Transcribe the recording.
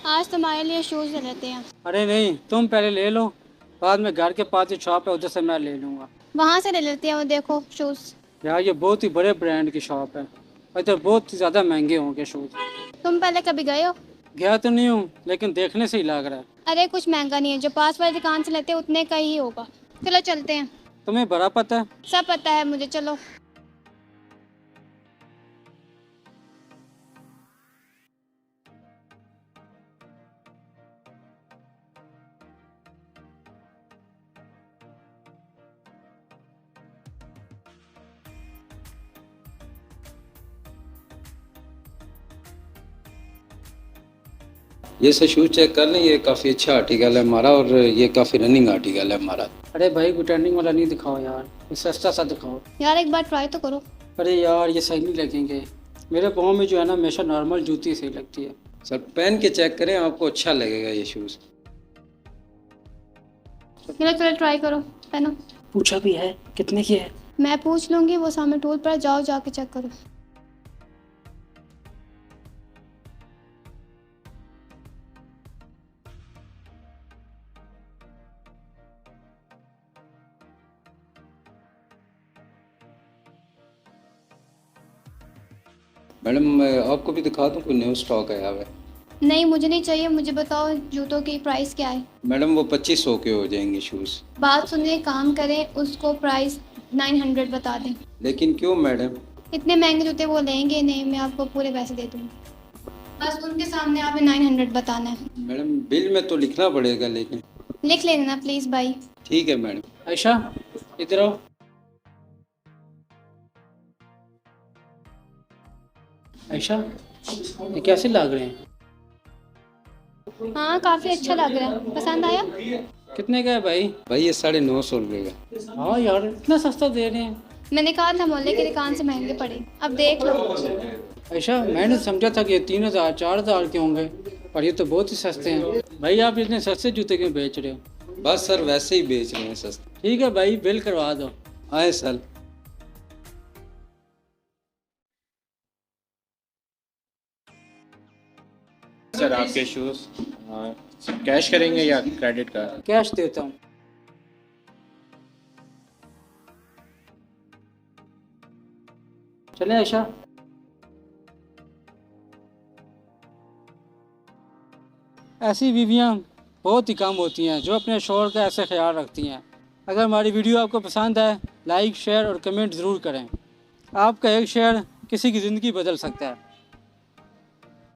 आज तुम्हारे लिए शूज़ ले लेते हैं। अरे नहीं, तुम पहले ले लो, बाद में घर के पास ही शॉप है, उधर से मैं ले लूँगा। वहाँ से ले लेते हैं, वो देखो शूज़। यार ये बहुत ही बड़े ब्रांड की शॉप है, इधर बहुत ही ज़्यादा महंगे होंगे शूज़। तुम पहले कभी गए हो? गया तो नहीं हूँ, लेकिन देखने से ही लग रहा है। अरे कुछ महंगा नहीं है, जो पास वाली दुकान से लेते हैं उतने का ही होगा। चलो चलते हैं। तुम्हें बड़ा पता है। सब पता है मुझे, चलो। ये से शूज़ चेक कर लें, ये काफ़ी अच्छा आर्टिकल है हमारा और ये काफ़ी रनिंग आर्टिकल है हमारा। अरे भाई कोई ट्रेंडिंग वाला नहीं दिखाओ यार, ये सस्ता सा दिखाओ। यार एक बार ट्राई तो करो। अरे यार ये सही नहीं लगेंगे, मेरे पाँव में जो है ना हमेशा नॉर्मल जूती सही लगती है। सर पहन के चेक करें, आपको अच्छा लगेगा ये शूज़। चलो चलो ट्राई करो, पहनो। पूछा भी है कितने की है? मैं पूछ लूँगी, वो सामने टूल पर जाओ, जाके चेक करो। मैडम आपको भी दिखा दूँ, कोई न्यू स्टॉक आया हुआ है। नहीं मुझे नहीं चाहिए, मुझे बताओ जूतों की प्राइस क्या है। मैडम वो 2500 के हो जाएंगे शूज़। बात सुनिए, काम करें, उसको प्राइस 900 बता दें। लेकिन क्यों मैडम? इतने महंगे जूते वो लेंगे नहीं, मैं आपको पूरे पैसे दे दूँगी। बस उनके सामने आपने 900 बताना है। मैडम बिल में तो लिखना पड़ेगा लेकिन। लिख लेना प्लीज़ भाई। ठीक है मैडम। आयशा इधर आओ। आयशा ये कैसे लग रहे हैं? हाँ काफ़ी अच्छा लग रहा है, पसंद आया? कितने का है भाई? भाई ये 950 रुपये का। हाँ यार इतना सस्ता दे रहे हैं। मैंने कहा था मोहल्ले की दुकान से महंगे पड़े, अब देख लो। आयशा मैंने समझा था कि ये 3000 4000 के होंगे, और ये तो बहुत ही सस्ते हैं। भाई आप इतने सस्ते जूते क्यों बेच रहे हो? बस सर वैसे ही बेच रहे हैं सस्ते। ठीक है भाई, बिल करवा दो। आए सर। सर आपके शूज़ कैश करेंगे या क्रेडिट कार्ड? कैश देता हूँ। चले आयशा। ऐसी बीवियाँ बहुत ही कम होती हैं जो अपने शौहर का ऐसे ख्याल रखती हैं। अगर हमारी वीडियो आपको पसंद आए, लाइक शेयर और कमेंट ज़रूर करें। आपका एक शेयर किसी की ज़िंदगी बदल सकता है।